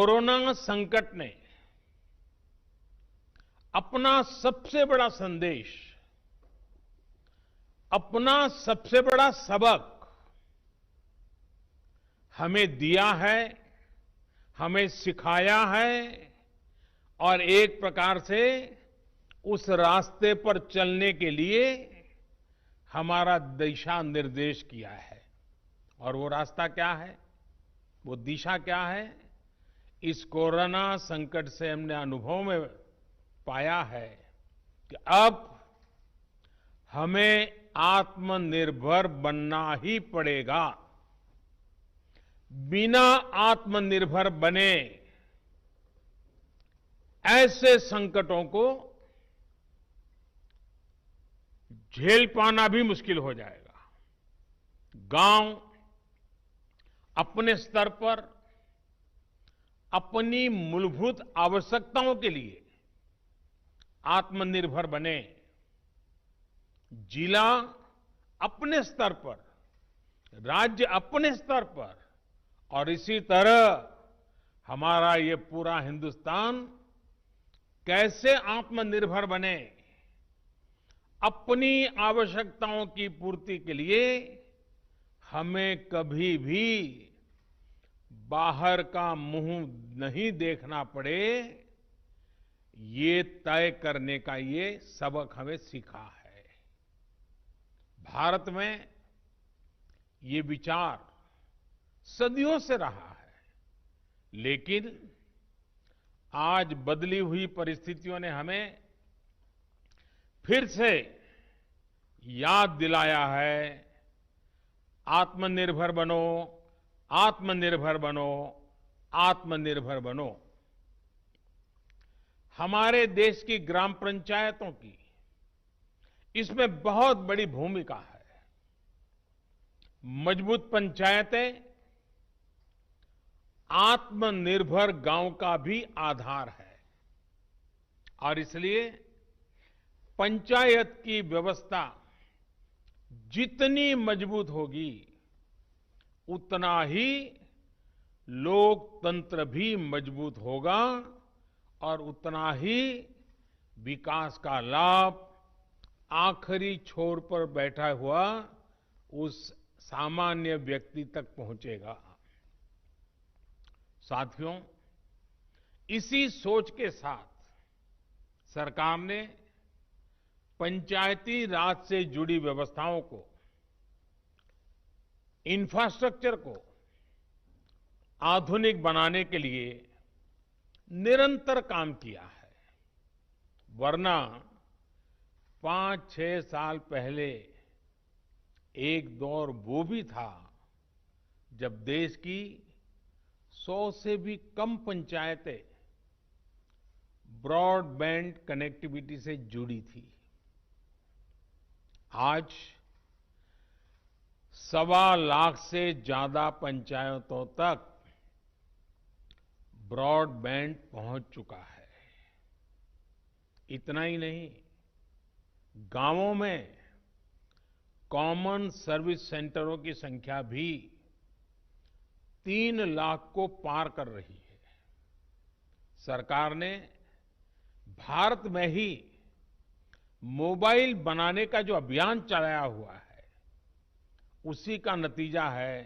Corona संकट ने अपना सबसे बड़ा संदेश, अपना सबसे बड़ा सबक हमें दिया है, हमें सिखाया है और एक प्रकार से उस रास्ते पर चलने के लिए हमारा दिशा निर्देश किया है। और वो रास्ता क्या है, वो दिशा क्या है? इस कोरोना संकट से हमने अनुभव में पाया है कि अब हमें आत्मनिर्भर बनना ही पड़ेगा। बिना आत्मनिर्भर बने ऐसे संकटों को झेल पाना भी मुश्किल हो जाएगा। गांव अपने स्तर पर अपनी मूलभूत आवश्यकताओं के लिए आत्मनिर्भर बने, जिला अपने स्तर पर, राज्य अपने स्तर पर और इसी तरह हमारा ये पूरा हिंदुस्तान कैसे आत्मनिर्भर बने, अपनी आवश्यकताओं की पूर्ति के लिए हमें कभी भी बाहर का मुंह नहीं देखना पड़े, ये तय करने का ये सबक हमें सीखा है। भारत में ये विचार सदियों से रहा है, लेकिन आज बदली हुई परिस्थितियों ने हमें फिर से याद दिलाया है, आत्मनिर्भर बनो, आत्मनिर्भर बनो, आत्मनिर्भर बनो। हमारे देश की ग्राम पंचायतों की इसमें बहुत बड़ी भूमिका है। मजबूत पंचायतें आत्मनिर्भर गांव का भी आधार है और इसलिए पंचायत की व्यवस्था जितनी मजबूत होगी, उतना ही लोकतंत्र भी मजबूत होगा और उतना ही विकास का लाभ आखिरी छोर पर बैठा हुआ उस सामान्य व्यक्ति तक पहुंचेगा। साथियों, इसी सोच के साथ सरकार ने पंचायती राज से जुड़ी व्यवस्थाओं को, इंफ्रास्ट्रक्चर को आधुनिक बनाने के लिए निरंतर काम किया है। वरना 5-6 साल पहले एक दौर वो भी था जब देश की 100 से भी कम पंचायतें ब्रॉडबैंड कनेक्टिविटी से जुड़ी थी। आज 1.25 लाख से ज्यादा पंचायतों तक ब्रॉडबैंड पहुंच चुका है। इतना ही नहीं, गांवों में कॉमन सर्विस सेंटरों की संख्या भी 3 लाख को पार कर रही है। सरकार ने भारत में ही मोबाइल बनाने का जो अभियान चलाया हुआ है, उसी का नतीजा है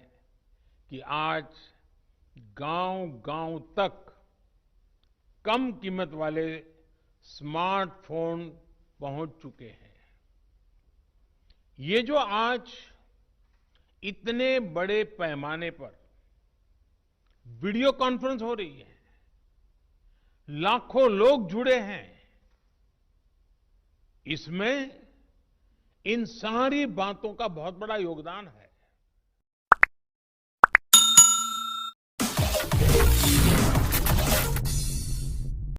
कि आज गांव-गांव तक कम कीमत वाले स्मार्टफोन पहुंच चुके हैं। ये जो आज इतने बड़े पैमाने पर वीडियो कॉन्फ्रेंस हो रही है, लाखों लोग जुड़े हैं, इसमें इन सारी बातों का बहुत बड़ा योगदान है।